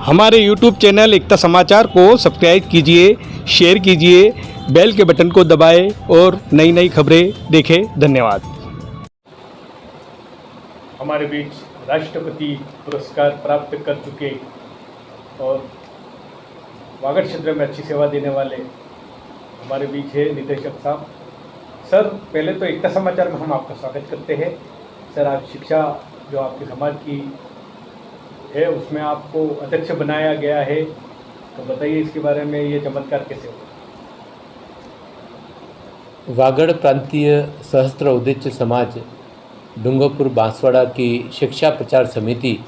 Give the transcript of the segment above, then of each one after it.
हमारे YouTube channel एकता समाचार को सब्सक्राइब कीजिए, शेयर कीजिए, बेल के बटन को दबाएं और नई नई खबरें देखें। धन्यवाद। हमारे बीच राष्ट्रपति पुरस्कार प्राप्त कर चुके और वागड़ क्षेत्र में अच्छी सेवा देने वाले हमारे बीच है निदेशक साहब। सर, पहले तो एकता समाचार में हम आपका स्वागत करते हैं। सर, आप शिक्षा जो आपके समाज की है उसमें आपको अध्यक्ष बनाया गया है, तो बताइए इसके बारे में, ये चमत्कार कैसे हुआ? वागड़ प्रांतीय सहस्त्र उद्देश्य समाज डूंगरपुर बांसवाड़ा की शिक्षा प्रचार समिति,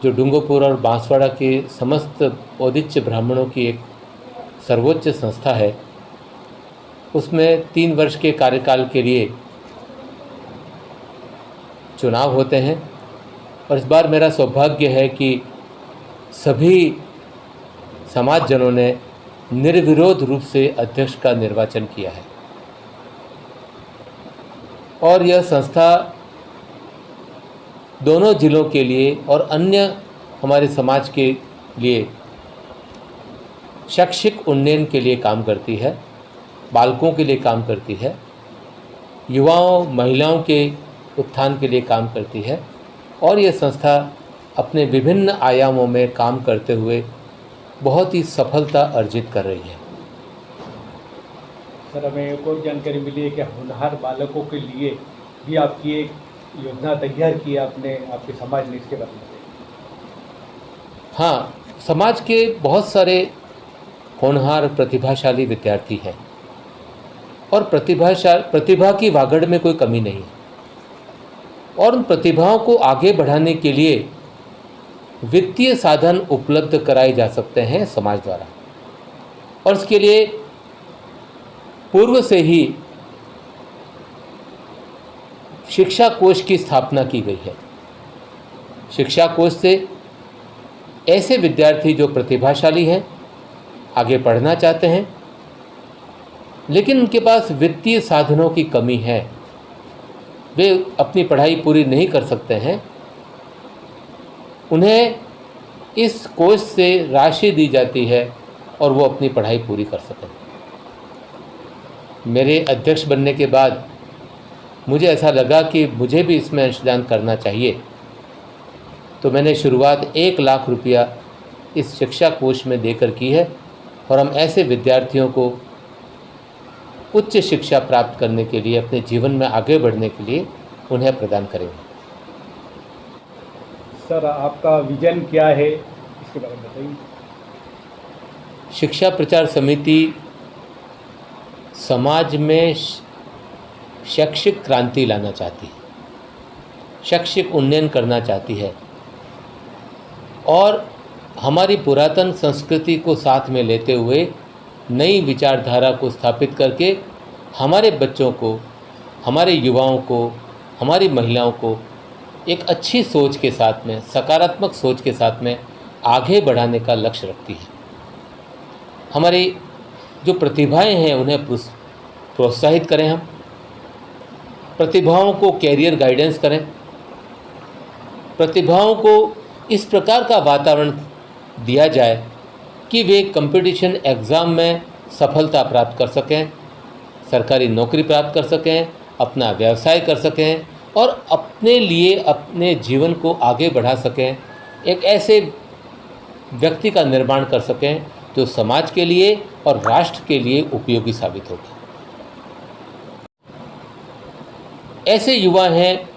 जो डूंगरपुर और बांसवाड़ा के समस्त औदिच्य ब्राह्मणों की एक सर्वोच्च संस्था है, उसमें 3 वर्ष के कार्यकाल के लिए चुनाव होते हैं। और इस बार मेरा सौभाग्य है कि सभी समाजजनों ने निर्विरोध रूप से अध्यक्ष का निर्वाचन किया है। और यह संस्था दोनों जिलों के लिए और अन्य हमारे समाज के लिए शैक्षिक उन्नयन के लिए काम करती है, बालकों के लिए काम करती है, युवाओं महिलाओं के उत्थान के लिए काम करती है। और ये संस्था अपने विभिन्न आयामों में काम करते हुए बहुत ही सफलता अर्जित कर रही है। सर, हमें एक और जानकारी मिली है कि होनहार बालकों के लिए भी आपकी एक योजना तैयार की है आपने, आपके समाज ने, इसके बारे में? हाँ, समाज के बहुत सारे होनहार प्रतिभाशाली विद्यार्थी हैं और प्रतिभा की वागड़ में कोई कमी नहीं है। और उन प्रतिभाओं को आगे बढ़ाने के लिए वित्तीय साधन उपलब्ध कराए जा सकते हैं समाज द्वारा। और इसके लिए पूर्व से ही शिक्षा कोष की स्थापना की गई है। शिक्षा कोष से ऐसे विद्यार्थी जो प्रतिभाशाली हैं, आगे पढ़ना चाहते हैं, लेकिन उनके पास वित्तीय साधनों की कमी है, वे अपनी पढ़ाई पूरी नहीं कर सकते हैं, उन्हें इस कोष से राशि दी जाती है और वो अपनी पढ़ाई पूरी कर सकें। मेरे अध्यक्ष बनने के बाद मुझे ऐसा लगा कि मुझे भी इसमें अंशदान करना चाहिए, तो मैंने शुरुआत 1 लाख रुपया इस शिक्षा कोष में देकर की है। और हम ऐसे विद्यार्थियों को उच्च शिक्षा प्राप्त करने के लिए, अपने जीवन में आगे बढ़ने के लिए उन्हें प्रदान करेंगे। सर, आपका विजन क्या है, इसके बारे में बताइए। शिक्षा प्रचार समिति समाज में शैक्षिक क्रांति लाना चाहती है, शैक्षिक उन्नयन करना चाहती है और हमारी पुरातन संस्कृति को साथ में लेते हुए नई विचारधारा को स्थापित करके हमारे बच्चों को, हमारे युवाओं को, हमारी महिलाओं को एक अच्छी सोच के साथ में, सकारात्मक सोच के साथ में आगे बढ़ाने का लक्ष्य रखती है। हमारी जो प्रतिभाएं हैं उन्हें प्रोत्साहित करें, हम प्रतिभाओं को कैरियर गाइडेंस करें, प्रतिभाओं को इस प्रकार का वातावरण दिया जाए कि वे कंपटीशन एग्ज़ाम में सफलता प्राप्त कर सकें, सरकारी नौकरी प्राप्त कर सकें, अपना व्यवसाय कर सकें और अपने लिए अपने जीवन को आगे बढ़ा सकें, एक ऐसे व्यक्ति का निर्माण कर सकें जो समाज के लिए और राष्ट्र के लिए उपयोगी साबित होगा। ऐसे युवा हैं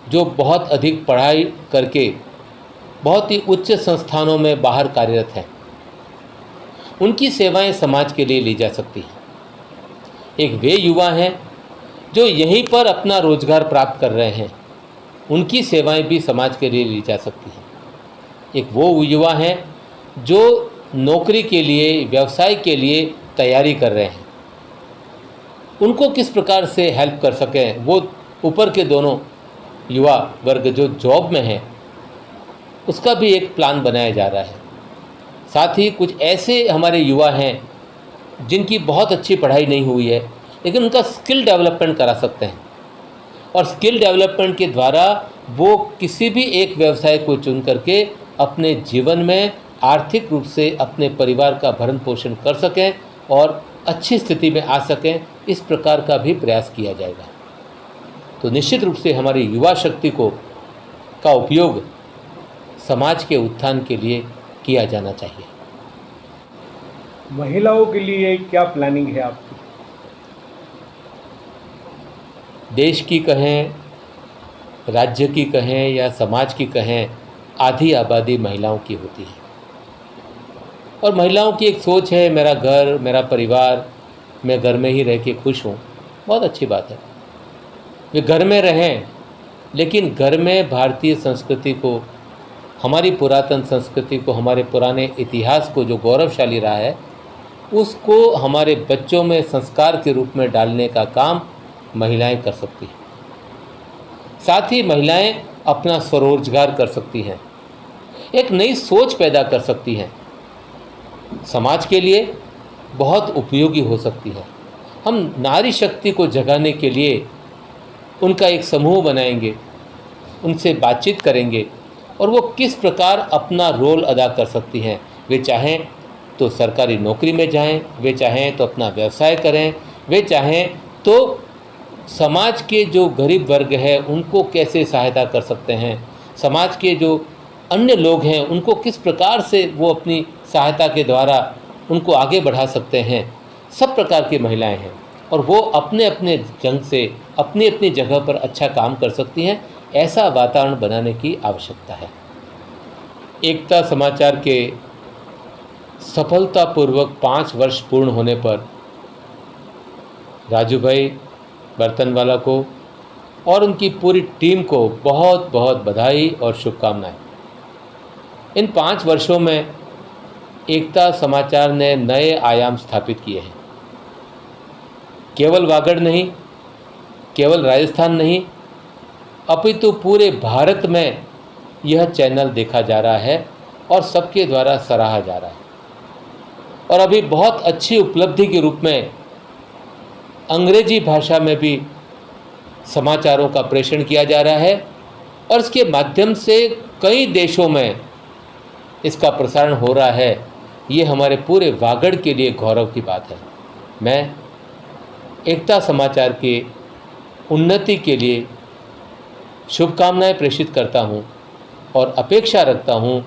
जो बहुत अधिक पढ़ाई करके बहुत ही उच्च संस्थानों में बाहर कार्यरत हैं, उनकी सेवाएं समाज के लिए ली जा सकती हैं। एक वे युवा हैं जो यहीं पर अपना रोजगार प्राप्त कर रहे हैं, उनकी सेवाएं भी समाज के लिए ली जा सकती हैं। एक वो युवा हैं जो नौकरी के लिए, व्यवसाय के लिए तैयारी कर रहे हैं, उनको किस प्रकार से हेल्प कर सकें, वो ऊपर के दोनों युवा वर्ग जो जॉब में हैं उसका भी एक प्लान बनाया जा रहा है। साथ ही कुछ ऐसे हमारे युवा हैं जिनकी बहुत अच्छी पढ़ाई नहीं हुई है, लेकिन उनका स्किल डेवलपमेंट करा सकते हैं और स्किल डेवलपमेंट के द्वारा वो किसी भी एक व्यवसाय को चुन करके अपने जीवन में आर्थिक रूप से अपने परिवार का भरण पोषण कर सकें और अच्छी स्थिति में आ सकें, इस प्रकार का भी प्रयास किया जाएगा। तो निश्चित रूप से हमारी युवा शक्ति का उपयोग समाज के उत्थान के लिए किया जाना चाहिए। महिलाओं के लिए क्या प्लानिंग है आपकी? देश की कहें, राज्य की कहें या समाज की कहें, आधी आबादी महिलाओं की होती है और महिलाओं की एक सोच है, मेरा घर, मेरा परिवार, मैं घर में ही रह के खुश हूँ। बहुत अच्छी बात है, वे घर में रहें, लेकिन घर में भारतीय संस्कृति को, हमारी पुरातन संस्कृति को, हमारे पुराने इतिहास को जो गौरवशाली रहा है, उसको हमारे बच्चों में संस्कार के रूप में डालने का काम महिलाएं कर सकती हैं। साथ ही महिलाएं अपना स्वरोजगार कर सकती हैं, एक नई सोच पैदा कर सकती हैं, समाज के लिए बहुत उपयोगी हो सकती है। हम नारी शक्ति को जगाने के लिए उनका एक समूह बनाएंगे, उनसे बातचीत करेंगे और वो किस प्रकार अपना रोल अदा कर सकती हैं। वे चाहें तो सरकारी नौकरी में जाएं, वे चाहें तो अपना व्यवसाय करें, वे चाहें तो समाज के जो गरीब वर्ग है उनको कैसे सहायता कर सकते हैं, समाज के जो अन्य लोग हैं उनको किस प्रकार से वो अपनी सहायता के द्वारा उनको आगे बढ़ा सकते हैं। सब प्रकार की महिलाएं हैं और वो अपने अपने ढंग से अपनी अपनी जगह पर अच्छा काम कर सकती हैं। ऐसा वातावरण बनाने की आवश्यकता है। एकता समाचार के सफलतापूर्वक 5 वर्ष पूर्ण होने पर राजू भाई बर्तनवाला को और उनकी पूरी टीम को बहुत बहुत बधाई और शुभकामनाएं। इन 5 वर्षों में एकता समाचार ने नए आयाम स्थापित किए हैं। केवल वागड़ नहीं, केवल राजस्थान नहीं, अपितु पूरे भारत में यह चैनल देखा जा रहा है और सबके द्वारा सराहा जा रहा है। और अभी बहुत अच्छी उपलब्धि के रूप में अंग्रेजी भाषा में भी समाचारों का प्रेषण किया जा रहा है और इसके माध्यम से कई देशों में इसका प्रसारण हो रहा है। ये हमारे पूरे वागड़ के लिए गौरव की बात है। मैं एकता समाचार के उन्नति के लिए शुभकामनाएं प्रेषित करता हूं और अपेक्षा रखता हूं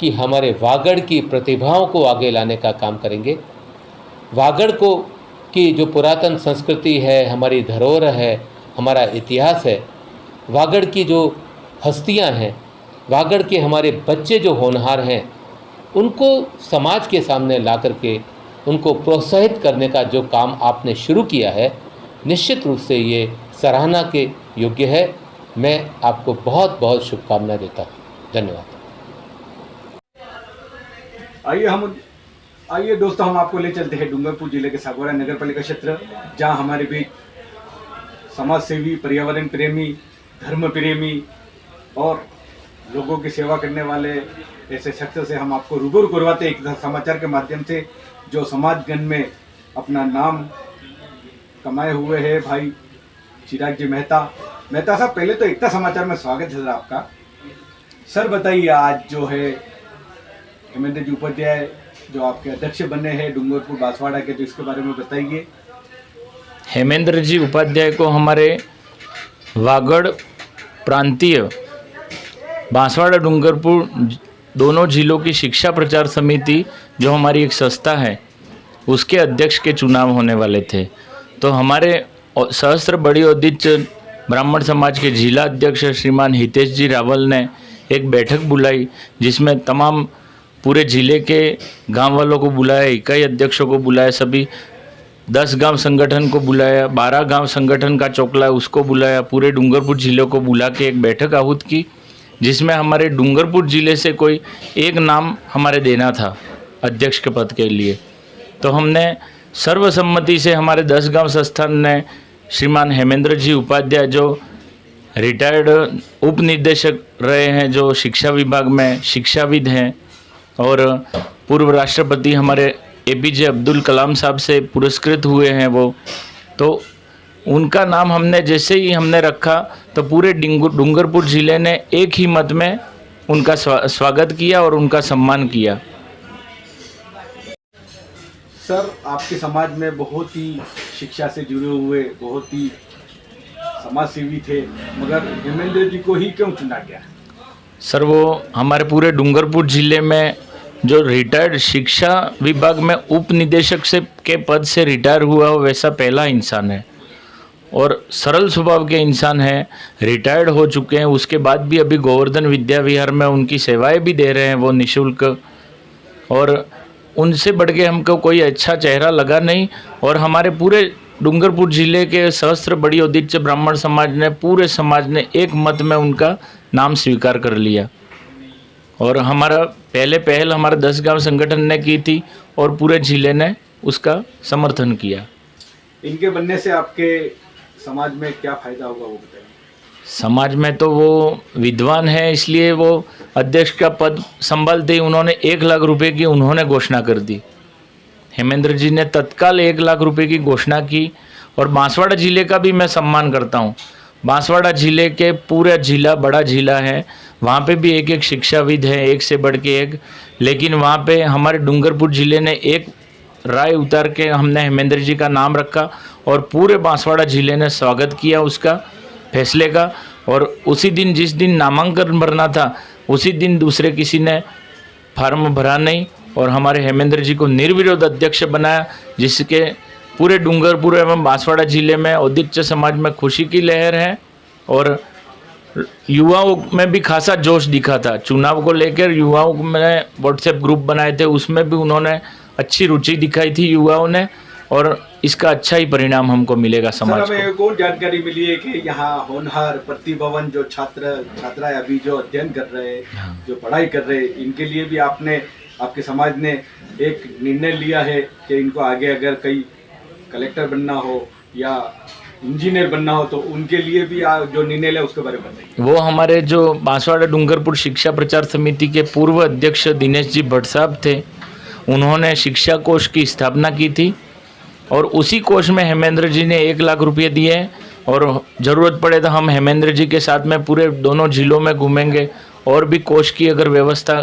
कि हमारे वागड़ की प्रतिभाओं को आगे लाने का काम करेंगे। वागड़ को की जो पुरातन संस्कृति है, हमारी धरोहर है, हमारा इतिहास है, वागड़ की जो हस्तियां हैं, वागड़ के हमारे बच्चे जो होनहार हैं, उनको समाज के सामने ला करके उनको प्रोत्साहित करने का जो काम आपने शुरू किया है, निश्चित रूप से ये सराहना के योग्य है। मैं आपको बहुत बहुत शुभकामनाएं देता हूँ। धन्यवाद। आइए दोस्तों, हम आपको ले चलते हैं डूंगरपुर जिले के सागवाड़ा नगर पालिका क्षेत्र, जहां हमारे बीच समाज सेवी, पर्यावरण प्रेमी, धर्म प्रेमी और लोगों की सेवा करने वाले ऐसे शख्स से हम आपको रूबरू करवाते हैं एक समाचार के माध्यम से, जो समाजगण में अपना नाम कमाए हुए हैं। भाई चिराग जी मेहता साहब, पहले तो एकता समाचार में स्वागत है सर आपका। सर बताइए, आज जो है हेमेंद्र जी उपाध्याय जो आपके अध्यक्ष बने हैं डूंगरपुर बांसवाड़ा के, तो इसके बारे में बताइए। हेमेंद्र जी उपाध्याय को हमारे वागड़ प्रांतीय बांसवाड़ा डूंगरपुर दोनों जिलों की शिक्षा प्रचार समिति जो हमारी एक संस्था है उसके अध्यक्ष के चुनाव होने वाले थे। तो हमारे सहस्त्र बड़ी औदिच ब्राह्मण समाज के जिला अध्यक्ष श्रीमान हितेश जी रावल ने एक बैठक बुलाई, जिसमें तमाम पूरे ज़िले के गांव वालों को बुलाया, इकाई अध्यक्षों को बुलाया, सभी 10 गांव संगठन को बुलाया, 12 गांव संगठन का चौकला उसको बुलाया, पूरे डूंगरपुर ज़िले को बुला के एक बैठक आहूत की, जिसमें हमारे डूंगरपुर ज़िले से कोई एक नाम हमारे देना था अध्यक्ष के पद के लिए। तो हमने सर्वसम्मति से हमारे 10 गांव संस्थान ने श्रीमान हेमेंद्र जी उपाध्याय जो रिटायर्ड उप निदेशक रहे हैं, जो शिक्षा विभाग में शिक्षाविद हैं और पूर्व राष्ट्रपति हमारे APJ अब्दुल कलाम साहब से पुरस्कृत हुए हैं वो, तो उनका नाम हमने जैसे ही हमने रखा तो पूरे डूंगरपुर ज़िले ने एक ही मत में उनका स्वागत किया और उनका सम्मान किया। सर, आपके समाज में बहुत ही शिक्षा से जुड़े हुए बहुत ही समाजसेवी थे, मगर हेमेंद्र जी को ही क्यों चुना गया? सर, वो हमारे पूरे डूंगरपुर ज़िले में जो रिटायर्ड शिक्षा विभाग में उप निदेशक से के पद से रिटायर हुआ हो वैसा पहला इंसान है और सरल स्वभाव के इंसान हैं, रिटायर्ड हो चुके हैं, उसके बाद भी अभी गोवर्धन विद्या विहार में उनकी सेवाएं भी दे रहे हैं वो निःशुल्क। और उनसे बढ़ के हमको कोई अच्छा चेहरा लगा नहीं। और हमारे पूरे डूंगरपुर ज़िले के सहस्त्र बड़ी औदिच्य ब्राह्मण समाज ने, पूरे समाज ने एक मत में उनका नाम स्वीकार कर लिया। और हमारा पहल हमारा 10 गांव संगठन ने की थी और पूरे ज़िले ने उसका समर्थन किया। इनके बनने से आपके समाज में क्या फ़ायदा होगा वो बताइए। समाज में तो वो विद्वान है, इसलिए वो अध्यक्ष का पद संभालते ही उन्होंने 1 लाख रुपए की उन्होंने घोषणा कर दी। हेमेंद्र जी ने तत्काल 1 लाख रुपए की घोषणा की। और बांसवाड़ा ज़िले का भी मैं सम्मान करता हूँ। बांसवाड़ा ज़िले के पूरा ज़िला बड़ा ज़िला है, वहाँ पे भी एक शिक्षाविद है, एक से बढ़ के एक। लेकिन वहाँ पे हमारे डूंगरपुर ज़िले ने एक राय उतार के हमने हेमेंद्र जी का नाम रखा और पूरे बांसवाड़ा ज़िले ने स्वागत किया उसका फैसले का। और उसी दिन जिस दिन नामांकन भरना था उसी दिन दूसरे किसी ने फार्म भरा नहीं और हमारे हेमेंद्र जी को निर्विरोध अध्यक्ष बनाया, जिसके पूरे डूंगरपुर एवं बांसवाड़ा ज़िले में औदिच्य समाज में खुशी की लहर है। और युवाओं में भी खासा जोश दिखा था चुनाव को लेकर। युवाओं में व्हाट्सएप ग्रुप बनाए थे, उसमें भी उन्होंने अच्छी रुचि दिखाई थी युवाओं ने और इसका अच्छा ही परिणाम हमको मिलेगा समाज को। हमें एक और जानकारी मिली है कि यहाँ होनहार प्रतिभावान जो छात्राएं अभी जो अध्ययन कर रहे हैं, जो पढ़ाई कर रहे हैं, इनके लिए भी आपके समाज ने एक निर्णय लिया है कि इनको आगे अगर कहीं कलेक्टर बनना हो या इंजीनियर बनना हो तो उनके लिए भी जो निर्णय लिया उसके बारे में बताइए। वो हमारे जो बांसवाड़ा डूंगरपुर शिक्षा प्रचार समिति के पूर्व अध्यक्ष दिनेश जी भट्ट साहब थे, उन्होंने शिक्षा कोष की स्थापना की थी और उसी कोष में हेमेंद्र जी ने 1 लाख रुपये दिए। और ज़रूरत पड़े तो हम हेमेंद्र जी के साथ में पूरे दोनों जिलों में घूमेंगे और भी कोष की अगर व्यवस्था